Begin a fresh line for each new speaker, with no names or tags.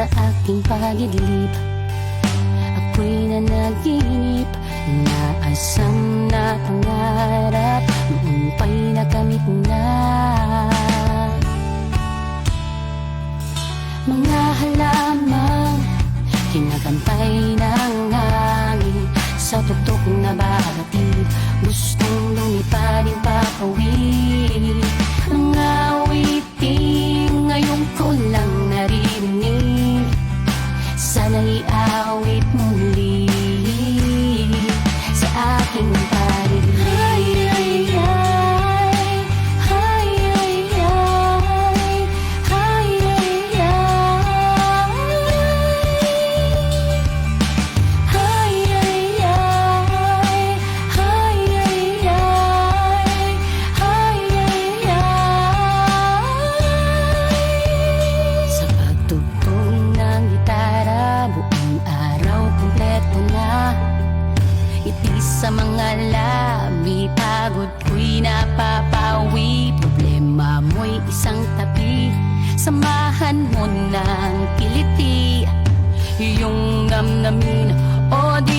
sa aking pagidlip, ako'y nanaginip na asam na pangarap noon pa'y nakamit na. Mga halamang kinakantay ng hangin sa tuktok na bagatid, gustong lumipading papawid. Mga awitin ngayon ko lang naririnig, sana'y awit muli sa aking parinig. Ay, ay, ay, ay, ay, ay, ay, ay, ay, ay, ay, sa pagtugtog ng gitara, buong araw kumpleto na. Itis sa mga labi, pagod ko'y napapawi. Problema mo'y isang tabi, samahan mo ng kiliti, iyong namnamin o di